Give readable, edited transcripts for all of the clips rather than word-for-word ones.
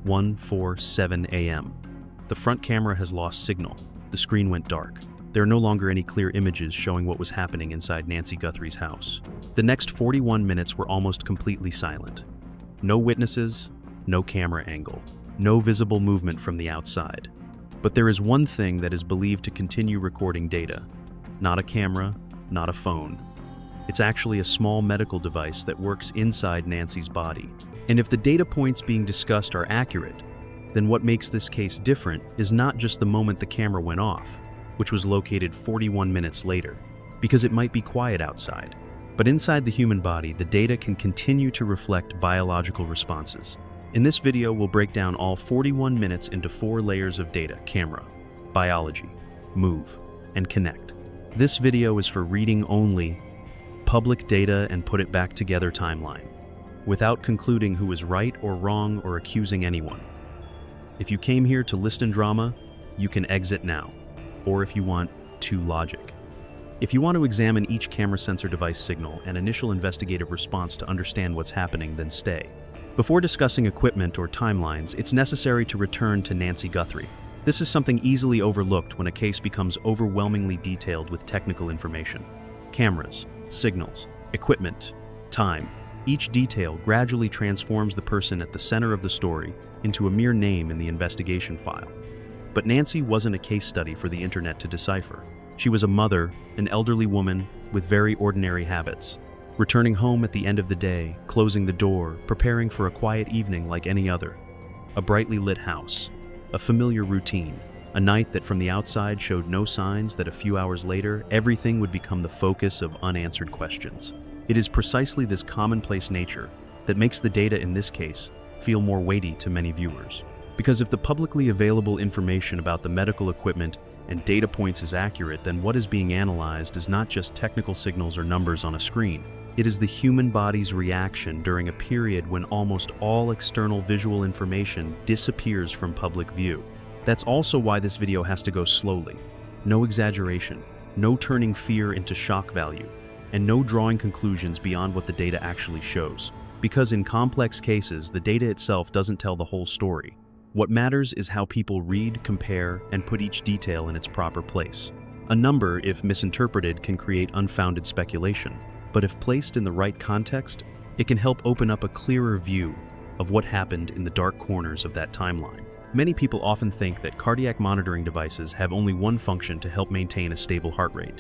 1:47 a.m. The front camera has lost signal. The screen went dark. There are no longer any clear images showing what was happening inside Nancy Guthrie's house. The next 41 minutes were almost completely silent. No witnesses, no camera angle, no visible movement from the outside. But there is one thing that is believed to continue recording data. Not a camera, not a phone. It's actually a small medical device that works inside Nancy's body. And if the data points being discussed are accurate, then what makes this case different is not just the moment the camera went off, which was located 41 minutes later, because it might be quiet outside. But inside the human body, the data can continue to reflect biological responses. In this video, we'll break down all 41 minutes into 4 layers of data: camera, biology, move, and connect. This video is for reading only, public data and put it back together timeline, without concluding who is right or wrong or accusing anyone. If you came here to listen drama, you can exit now, or if you want to logic. If you want to examine each camera sensor device signal and initial investigative response to understand what's happening, then stay. Before discussing equipment or timelines, it's necessary to return to Nancy Guthrie. This is something easily overlooked when a case becomes overwhelmingly detailed with technical information. Cameras, signals, equipment, time. Each detail gradually transforms the person at the center of the story into a mere name in the investigation file. But Nancy wasn't a case study for the internet to decipher. She was a mother, an elderly woman with very ordinary habits, returning home at the end of the day, closing the door, preparing for a quiet evening like any other. A brightly lit house, a familiar routine, a night that from the outside showed no signs that a few hours later, everything would become the focus of unanswered questions. It is precisely this commonplace nature that makes the data in this case feel more weighty to many viewers. Because if the publicly available information about the medical equipment and data points is accurate, then what is being analyzed is not just technical signals or numbers on a screen. It is the human body's reaction during a period when almost all external visual information disappears from public view. That's also why this video has to go slowly. No exaggeration, no turning fear into shock value, and no drawing conclusions beyond what the data actually shows. Because in complex cases, the data itself doesn't tell the whole story. What matters is how people read, compare, and put each detail in its proper place. A number, if misinterpreted, can create unfounded speculation, but if placed in the right context, it can help open up a clearer view of what happened in the dark corners of that timeline. Many people often think that cardiac monitoring devices have only one function to help maintain a stable heart rate.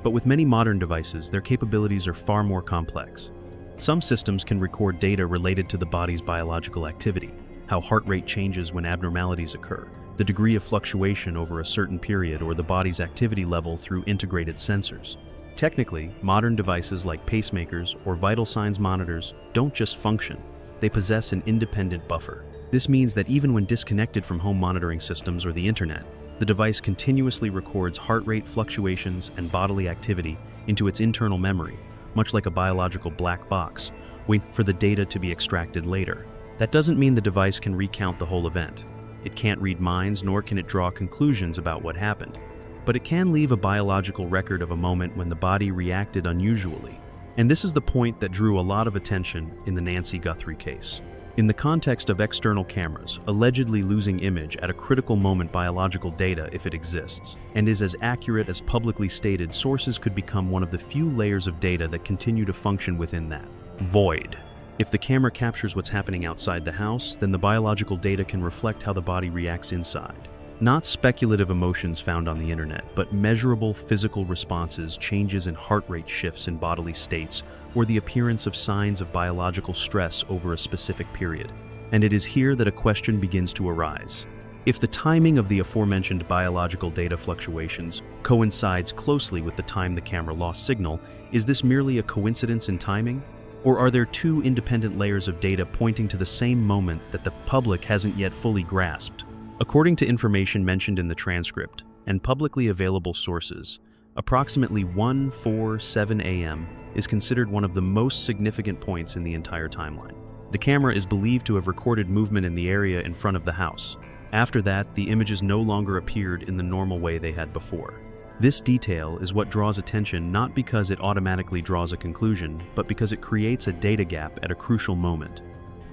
But with many modern devices, their capabilities are far more complex. Some systems can record data related to the body's biological activity, how heart rate changes when abnormalities occur, the degree of fluctuation over a certain period, or the body's activity level through integrated sensors. Technically, modern devices like pacemakers or vital signs monitors don't just function, they possess an independent buffer. This means that even when disconnected from home monitoring systems or the internet, the device continuously records heart rate fluctuations and bodily activity into its internal memory, much like a biological black box, waiting for the data to be extracted later. That doesn't mean the device can recount the whole event. It can't read minds, nor can it draw conclusions about what happened. But it can leave a biological record of a moment when the body reacted unusually. And this is the point that drew a lot of attention in the Nancy Guthrie case. In the context of external cameras, allegedly losing image at a critical moment, biological data, if it exists, and is as accurate as publicly stated sources, could become one of the few layers of data that continue to function within that void. If the camera captures what's happening outside the house, then the biological data can reflect how the body reacts inside. Not speculative emotions found on the internet, but measurable physical responses, changes in heart rate, shifts in bodily states, or the appearance of signs of biological stress over a specific period. And it is here that a question begins to arise. If the timing of the aforementioned biological data fluctuations coincides closely with the time the camera lost signal, is this merely a coincidence in timing? Or are there two independent layers of data pointing to the same moment that the public hasn't yet fully grasped? According to information mentioned in the transcript and publicly available sources, approximately 1:47 a.m. is considered one of the most significant points in the entire timeline. The camera is believed to have recorded movement in the area in front of the house. After that, the images no longer appeared in the normal way they had before. This detail is what draws attention, not because it automatically draws a conclusion, but because it creates a data gap at a crucial moment.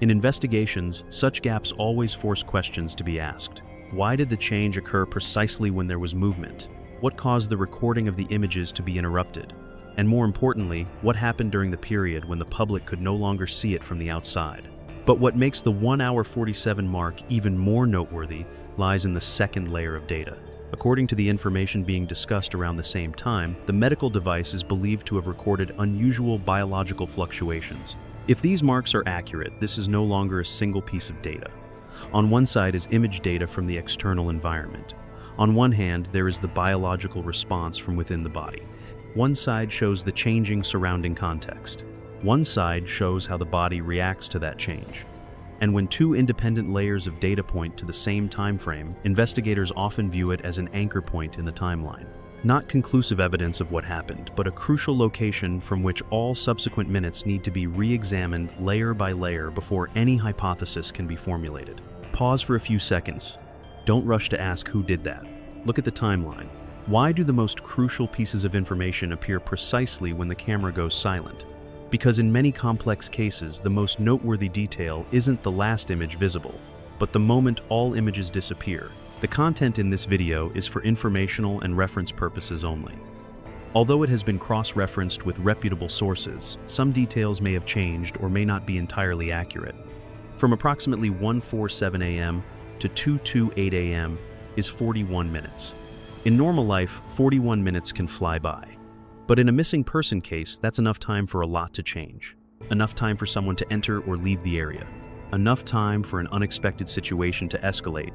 In investigations, such gaps always force questions to be asked. Why did the change occur precisely when there was movement? What caused the recording of the images to be interrupted? And more importantly, what happened during the period when the public could no longer see it from the outside? But what makes the 1 hour 47 mark even more noteworthy lies in the second layer of data. According to the information being discussed around the same time, the medical device is believed to have recorded unusual biological fluctuations. If these marks are accurate, this is no longer a single piece of data. On one side is image data from the external environment. On one hand, there is the biological response from within the body. One side shows the changing surrounding context. One side shows how the body reacts to that change. And when two independent layers of data point to the same time frame, investigators often view it as an anchor point in the timeline. Not conclusive evidence of what happened, but a crucial location from which all subsequent minutes need to be re-examined layer by layer before any hypothesis can be formulated. Pause for a few seconds. Don't rush to ask who did that. Look at the timeline. Why do the most crucial pieces of information appear precisely when the camera goes silent? Because in many complex cases, the most noteworthy detail isn't the last image visible, but the moment all images disappear. The content in this video is for informational and reference purposes only. Although it has been cross-referenced with reputable sources, some details may have changed or may not be entirely accurate. From approximately 1:47 a.m. to 2:28 a.m. is 41 minutes. In normal life, 41 minutes can fly by. But in a missing person case, that's enough time for a lot to change. Enough time for someone to enter or leave the area. Enough time for an unexpected situation to escalate.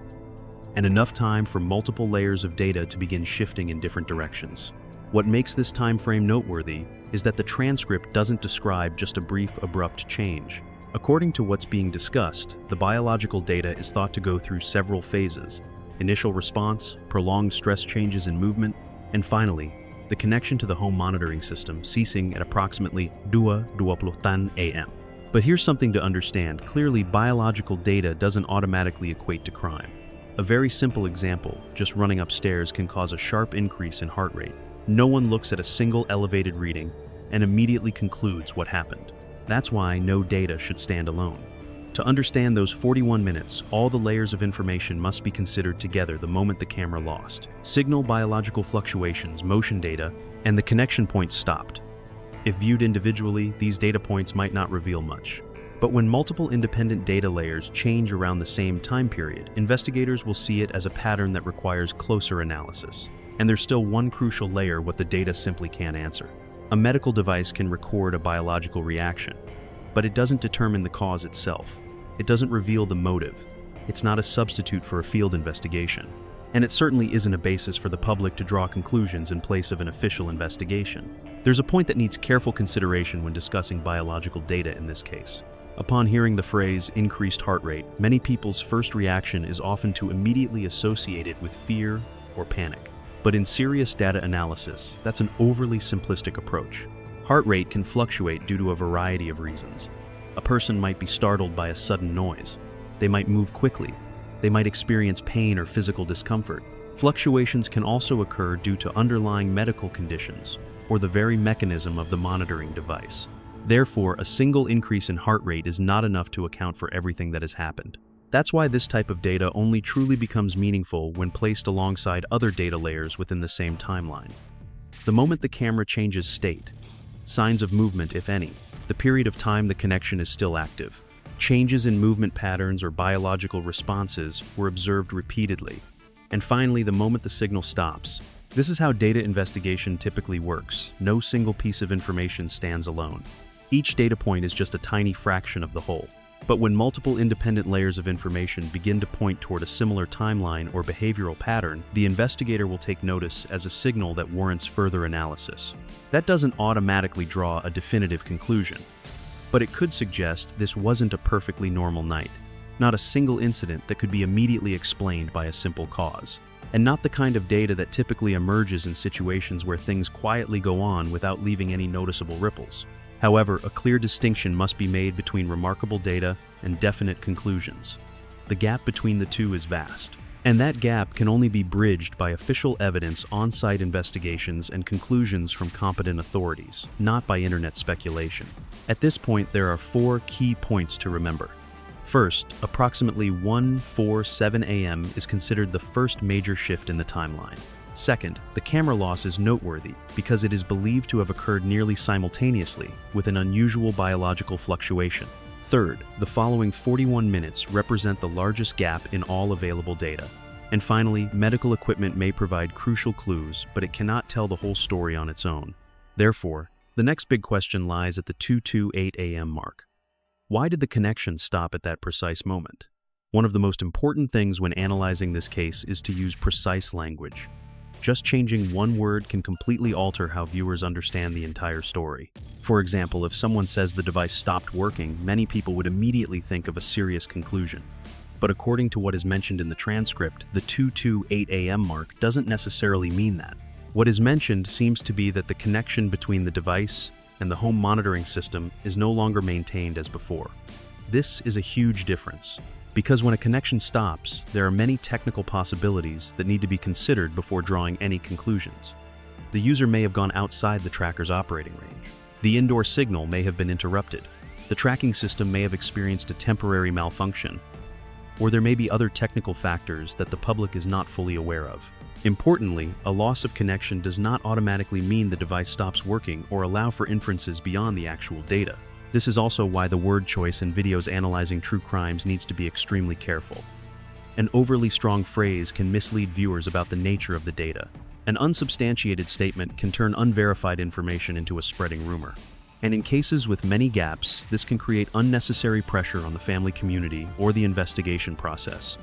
And enough time for multiple layers of data to begin shifting in different directions. What makes this time frame noteworthy is that the transcript doesn't describe just a brief, abrupt change. According to what's being discussed, the biological data is thought to go through several phases: initial response, prolonged stress changes in movement, and finally, the connection to the home monitoring system ceasing at approximately 2:20 a.m. But here's something to understand. Clearly, biological data doesn't automatically equate to crime. A very simple example, just running upstairs, can cause a sharp increase in heart rate. No one looks at a single elevated reading and immediately concludes what happened. That's why no data should stand alone. To understand those 41 minutes, all the layers of information must be considered together the moment the camera lost. Signal, biological fluctuations, motion data, and the connection points stopped. If viewed individually, these data points might not reveal much. But when multiple independent data layers change around the same time period, investigators will see it as a pattern that requires closer analysis. And there's still one crucial layer what the data simply can't answer. A medical device can record a biological reaction, but it doesn't determine the cause itself. It doesn't reveal the motive. It's not a substitute for a field investigation. And it certainly isn't a basis for the public to draw conclusions in place of an official investigation. There's a point that needs careful consideration when discussing biological data in this case. Upon hearing the phrase increased heart rate, many people's first reaction is often to immediately associate it with fear or panic. But in serious data analysis, that's an overly simplistic approach. Heart rate can fluctuate due to a variety of reasons. A person might be startled by a sudden noise. They might move quickly. They might experience pain or physical discomfort. Fluctuations can also occur due to underlying medical conditions or the very mechanism of the monitoring device. Therefore, a single increase in heart rate is not enough to account for everything that has happened. That's why this type of data only truly becomes meaningful when placed alongside other data layers within the same timeline. The moment the camera changes state, signs of movement, if any, the period of time the connection is still active, changes in movement patterns or biological responses were observed repeatedly. And finally, the moment the signal stops. This is how data investigation typically works. No single piece of information stands alone. Each data point is just a tiny fraction of the whole. But when multiple independent layers of information begin to point toward a similar timeline or behavioral pattern, the investigator will take notice as a signal that warrants further analysis. That doesn't automatically draw a definitive conclusion, but it could suggest this wasn't a perfectly normal night, not a single incident that could be immediately explained by a simple cause, and not the kind of data that typically emerges in situations where things quietly go on without leaving any noticeable ripples. However, a clear distinction must be made between remarkable data and definite conclusions. The gap between the two is vast, and that gap can only be bridged by official evidence, on-site investigations, and conclusions from competent authorities, not by internet speculation. At this point, there are 4 key points to remember. First, approximately 1:47 a.m. is considered the first major shift in the timeline. Second, the camera loss is noteworthy because it is believed to have occurred nearly simultaneously with an unusual biological fluctuation. Third, the following 41 minutes represent the largest gap in all available data. And finally, medical equipment may provide crucial clues, but it cannot tell the whole story on its own. Therefore, the next big question lies at the 2:28 a.m. mark. Why did the connection stop at that precise moment? One of the most important things when analyzing this case is to use precise language. Just changing one word can completely alter how viewers understand the entire story. For example, if someone says the device stopped working, many people would immediately think of a serious conclusion. But according to what is mentioned in the transcript, the 2:28 a.m. mark doesn't necessarily mean that. What is mentioned seems to be that the connection between the device and the home monitoring system is no longer maintained as before. This is a huge difference, because when a connection stops, there are many technical possibilities that need to be considered before drawing any conclusions. The user may have gone outside the tracker's operating range. The indoor signal may have been interrupted. The tracking system may have experienced a temporary malfunction, or there may be other technical factors that the public is not fully aware of. Importantly, a loss of connection does not automatically mean the device stops working or allow for inferences beyond the actual data. This is also why the word choice in videos analyzing true crimes needs to be extremely careful. An overly strong phrase can mislead viewers about the nature of the data. An unsubstantiated statement can turn unverified information into a spreading rumor. And in cases with many gaps, this can create unnecessary pressure on the family community or the investigation process.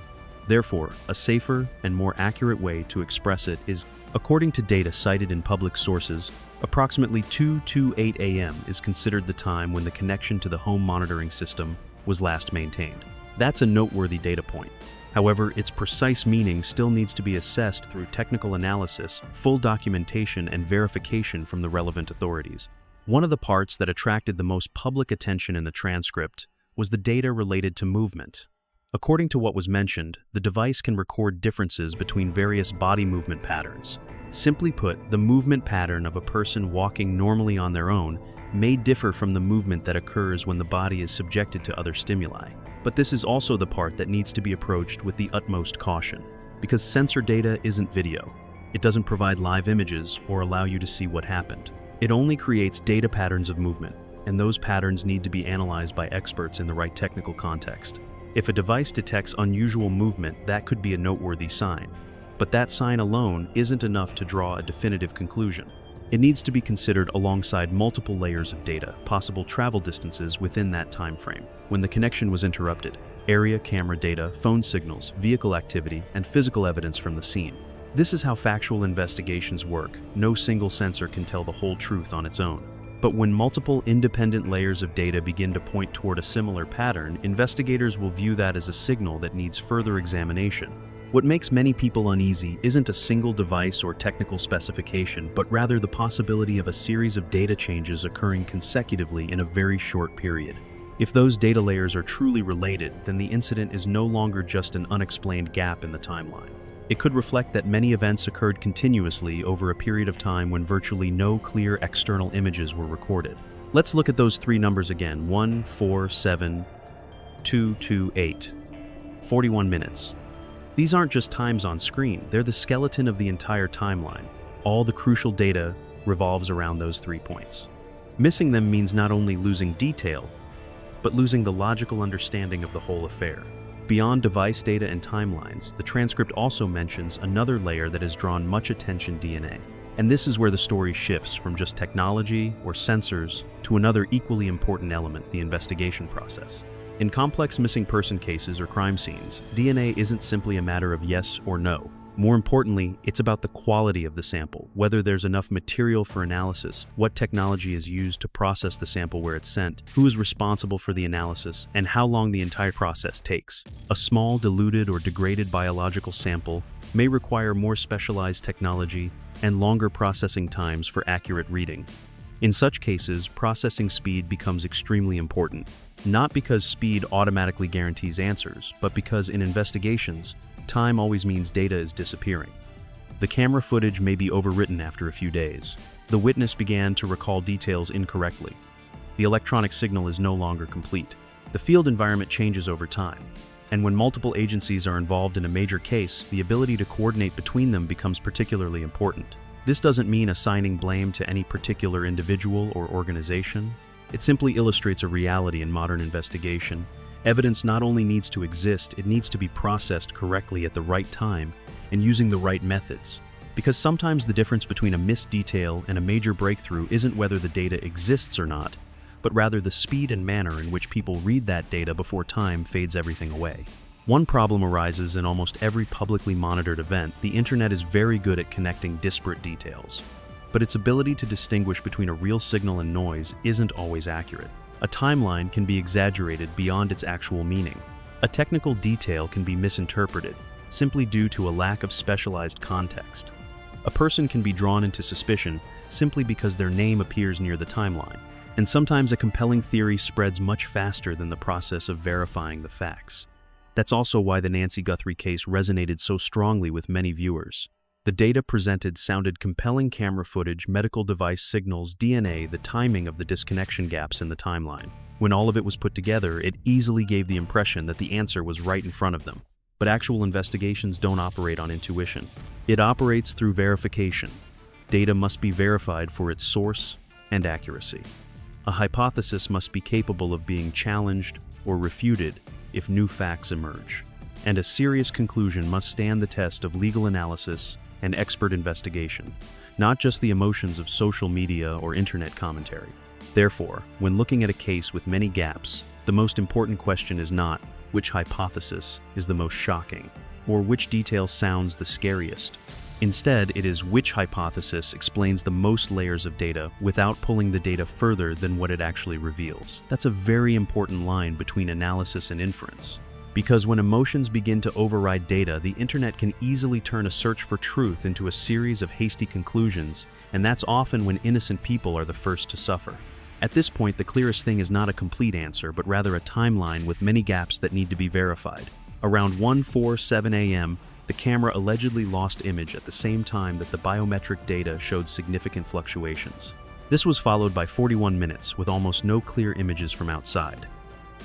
Therefore, a safer and more accurate way to express it is, according to data cited in public sources, approximately 2:28 a.m. is considered the time when the connection to the home monitoring system was last maintained. That's a noteworthy data point. However, its precise meaning still needs to be assessed through technical analysis, full documentation, and verification from the relevant authorities. One of the parts that attracted the most public attention in the transcript was the data related to movement. According to what was mentioned, the device can record differences between various body movement patterns. Simply put, the movement pattern of a person walking normally on their own may differ from the movement that occurs when the body is subjected to other stimuli. But this is also the part that needs to be approached with the utmost caution, because sensor data isn't video. It doesn't provide live images or allow you to see what happened. It only creates data patterns of movement, and those patterns need to be analyzed by experts in the right technical context. If a device detects unusual movement, that could be a noteworthy sign. But that sign alone isn't enough to draw a definitive conclusion. It needs to be considered alongside multiple layers of data, possible travel distances within that time frame, when the connection was interrupted, area camera data, phone signals, vehicle activity, and physical evidence from the scene. This is how factual investigations work. No single sensor can tell the whole truth on its own. But when multiple independent layers of data begin to point toward a similar pattern, investigators will view that as a signal that needs further examination. What makes many people uneasy isn't a single device or technical specification, but rather the possibility of a series of data changes occurring consecutively in a very short period. If those data layers are truly related, then the incident is no longer just an unexplained gap in the timeline. It could reflect that many events occurred continuously over a period of time when virtually no clear external images were recorded. Let's look at those three numbers again: 1:47:2:28. 41 minutes. These aren't just times on screen, they're the skeleton of the entire timeline. All the crucial data revolves around those 3 points. Missing them means not only losing detail, but losing the logical understanding of the whole affair. Beyond device data and timelines, the transcript also mentions another layer that has drawn much attention: DNA. And this is where the story shifts from just technology or sensors to another equally important element: the investigation process. In complex missing person cases or crime scenes, DNA isn't simply a matter of yes or no. More importantly, it's about the quality of the sample, whether there's enough material for analysis, what technology is used to process the sample where it's sent, who is responsible for the analysis, and how long the entire process takes. A small, diluted, or degraded biological sample may require more specialized technology and longer processing times for accurate reading. In such cases, processing speed becomes extremely important, not because speed automatically guarantees answers, but because in investigations, time always means data is disappearing. The camera footage may be overwritten after a few days. The witness began to recall details incorrectly. The electronic signal is no longer complete. The field environment changes over time, and when multiple agencies are involved in a major case, the ability to coordinate between them becomes particularly important. This doesn't mean assigning blame to any particular individual or organization. It simply illustrates a reality in modern investigation. Evidence not only needs to exist, it needs to be processed correctly at the right time and using the right methods. Because sometimes the difference between a missed detail and a major breakthrough isn't whether the data exists or not, but rather the speed and manner in which people read that data before time fades everything away. One problem arises in almost every publicly monitored event. The internet is very good at connecting disparate details, but its ability to distinguish between a real signal and noise isn't always accurate. A timeline can be exaggerated beyond its actual meaning. A technical detail can be misinterpreted, simply due to a lack of specialized context. A person can be drawn into suspicion simply because their name appears near the timeline. And sometimes a compelling theory spreads much faster than the process of verifying the facts. That's also why the Nancy Guthrie case resonated so strongly with many viewers. The data presented sounded compelling: camera footage, medical device signals, DNA, the timing of the disconnection gaps in the timeline. When all of it was put together, it easily gave the impression that the answer was right in front of them. But actual investigations don't operate on intuition. It operates through verification. Data must be verified for its source and accuracy. A hypothesis must be capable of being challenged or refuted if new facts emerge. And a serious conclusion must stand the test of legal analysis and expert investigation, not just the emotions of social media or internet commentary. Therefore, when looking at a case with many gaps, the most important question is not which hypothesis is the most shocking or which detail sounds the scariest. Instead, it is which hypothesis explains the most layers of data without pulling the data further than what it actually reveals. That's a very important line between analysis and inference. Because when emotions begin to override data, the internet can easily turn a search for truth into a series of hasty conclusions, and that's often when innocent people are the first to suffer. At this point, the clearest thing is not a complete answer, but rather a timeline with many gaps that need to be verified. Around 1:47 a.m., the camera allegedly lost image at the same time that the biometric data showed significant fluctuations. This was followed by 41 minutes with almost no clear images from outside.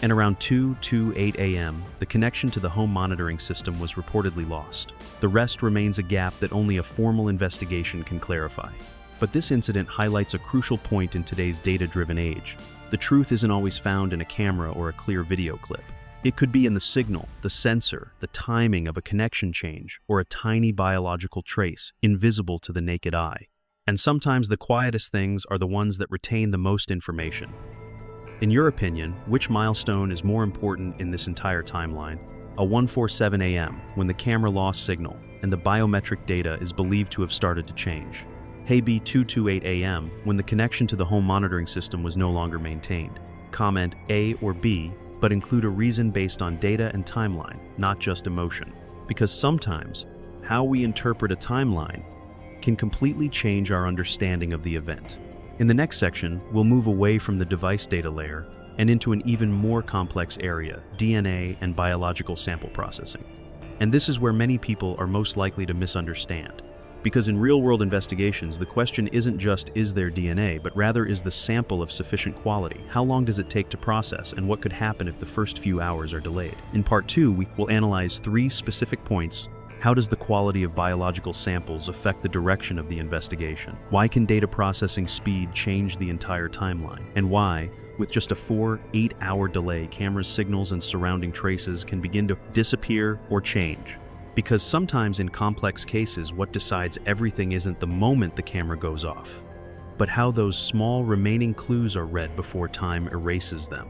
And around 2:28 a.m., the connection to the home monitoring system was reportedly lost. The rest remains a gap that only a formal investigation can clarify. But this incident highlights a crucial point in today's data-driven age. The truth isn't always found in a camera or a clear video clip. It could be in the signal, the sensor, the timing of a connection change, or a tiny biological trace invisible to the naked eye. And sometimes the quietest things are the ones that retain the most information. In your opinion, which milestone is more important in this entire timeline? A 1:47 a.m., when the camera lost signal and the biometric data is believed to have started to change. B 2:28 a.m., when the connection to the home monitoring system was no longer maintained. Comment A or B, but include a reason based on data and timeline, not just emotion. Because sometimes, how we interpret a timeline can completely change our understanding of the event. In the next section, we'll move away from the device data layer and into an even more complex area, DNA and biological sample processing. And this is where many people are most likely to misunderstand. Because in real-world investigations, the question isn't just is there DNA, but rather is the sample of sufficient quality? How long does it take to process, and what could happen if the first few hours are delayed? In part 2, we will analyze 3 specific points. How does the quality of biological samples affect the direction of the investigation? Why can data processing speed change the entire timeline? And why, with just a 4-8-hour delay, cameras, signals, and surrounding traces can begin to disappear or change? Because sometimes in complex cases, what decides everything isn't the moment the camera goes off, but how those small remaining clues are read before time erases them.